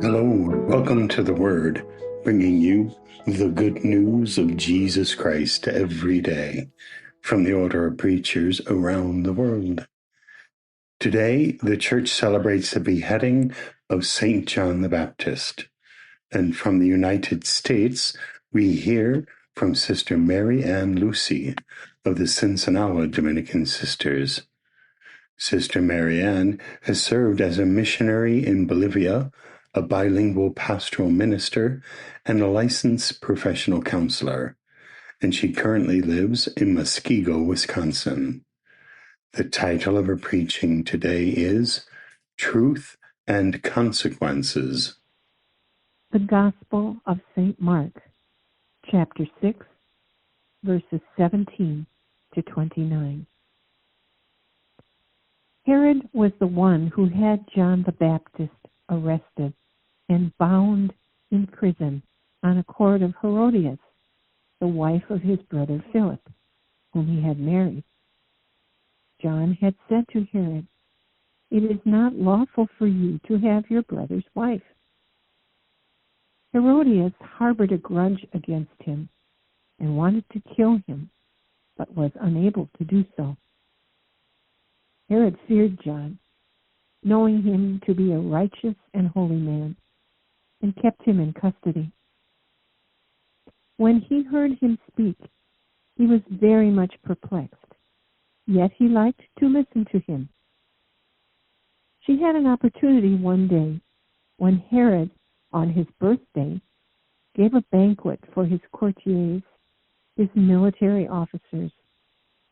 Hello, and welcome to The Word, bringing you the good news of Jesus Christ every day from the order of preachers around the world. Today, the Church celebrates the beheading of St. John the Baptist. And from the United States, we hear from Sister Mary Ann Lucy of the Sinsinawa Dominican Sisters. Sister Mary Ann has served as a missionary in Bolivia, a bilingual pastoral minister, and a licensed professional counselor, and she currently lives in Muskego, Wisconsin. The title of her preaching today is Truth and Consequences. The Gospel of St. Mark, chapter 6, verses 17 to 29. Herod was the one who had John the Baptist arrested and bound in prison on accord of Herodias, the wife of his brother Philip, whom he had married. John had said to Herod, "It is not lawful for you to have your brother's wife." Herodias harbored a grudge against him and wanted to kill him, but was unable to do so. Herod feared John, knowing him to be a righteous and holy man, and kept him in custody. When he heard him speak, he was very much perplexed, yet he liked to listen to him. She had an opportunity one day when Herod, on his birthday, gave a banquet for his courtiers, his military officers,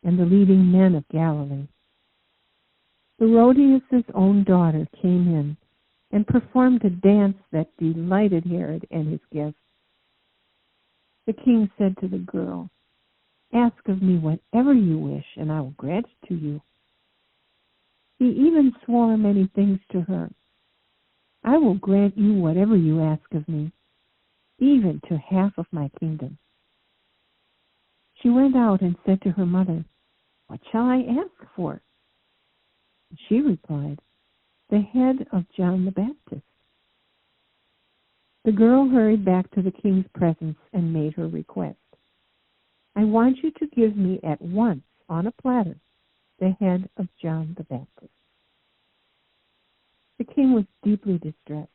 and the leading men of Galilee. Herodias' own daughter came in and performed a dance that delighted Herod and his guests. The king said to the girl, "Ask of me whatever you wish, and I will grant it to you." He even swore many things to her. "I will grant you whatever you ask of me, even to half of my kingdom." She went out and said to her mother, "What shall I ask for?" She replied, "The head of John the Baptist." The girl hurried back to the king's presence and made her request. "I want you to give me at once, on a platter, the head of John the Baptist." The king was deeply distressed,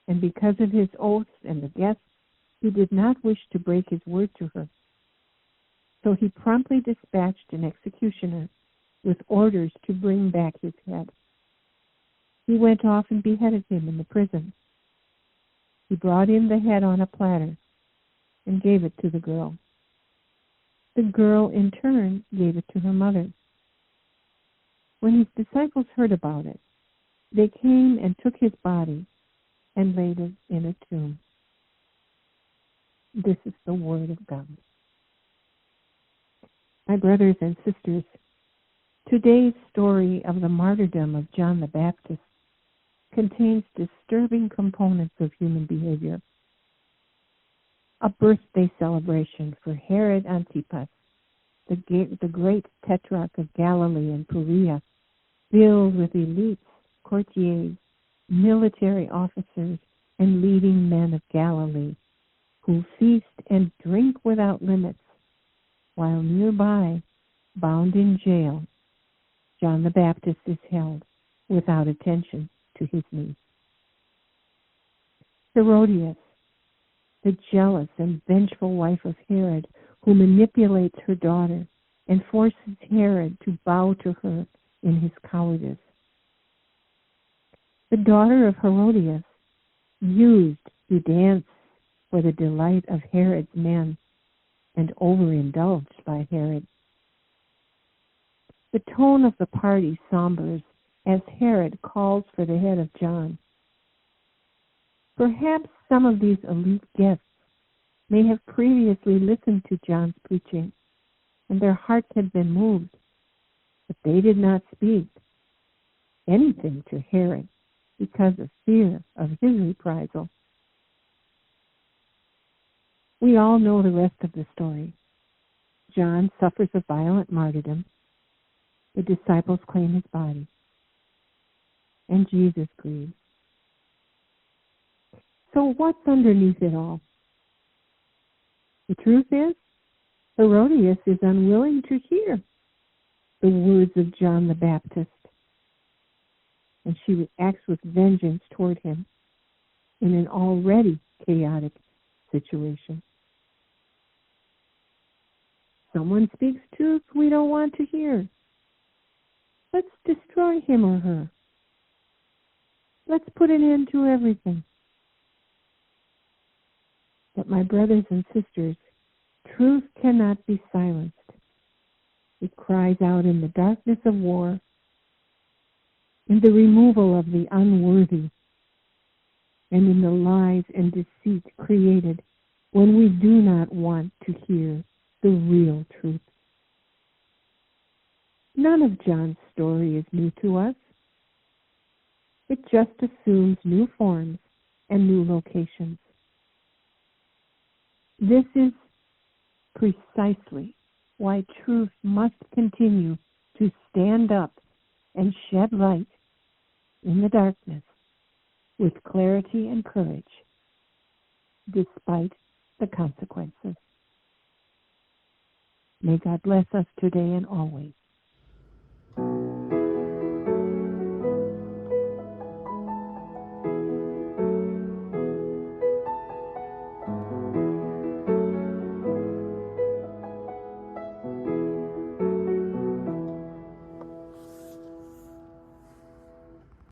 and because of his oaths and the guests, he did not wish to break his word to her. So he promptly dispatched an executioner with orders to bring back his head. He went off and beheaded him in the prison. He brought in the head on a platter and gave it to the girl. The girl, in turn, gave it to her mother. When his disciples heard about it, they came and took his body and laid it in a tomb. This is the word of God. My brothers and sisters, today's story of the martyrdom of John the Baptist contains disturbing components of human behavior. A birthday celebration for Herod Antipas, the great tetrarch of Galilee and Perea, filled with elites, courtiers, military officers, and leading men of Galilee, who feast and drink without limits, while nearby, bound in jail, John the Baptist is held without attention to his needs. Herodias, the jealous and vengeful wife of Herod, who manipulates her daughter and forces Herod to bow to her in his cowardice. The daughter of Herodias, used to dance for the delight of Herod's men and overindulged by Herod. The tone of the party sombers as Herod calls for the head of John. Perhaps some of these elite guests may have previously listened to John's preaching, and their hearts had been moved, but they did not speak anything to Herod because of fear of his reprisal. We all know the rest of the story. John suffers a violent martyrdom. The disciples claim his body. And Jesus grieves. So what's underneath it all? The truth is, Herodias is unwilling to hear the words of John the Baptist, and she acts with vengeance toward him in an already chaotic situation. Someone speaks truth we don't want to hear. Let's destroy him or her. Let's put an end to everything. But my brothers and sisters, truth cannot be silenced. It cries out in the darkness of war, in the removal of the unworthy, and in the lies and deceit created when we do not want to hear the real truth. None of John's story is new to us. It just assumes new forms and new locations. This is precisely why truth must continue to stand up and shed light in the darkness with clarity and courage, despite the consequences. May God bless us today and always.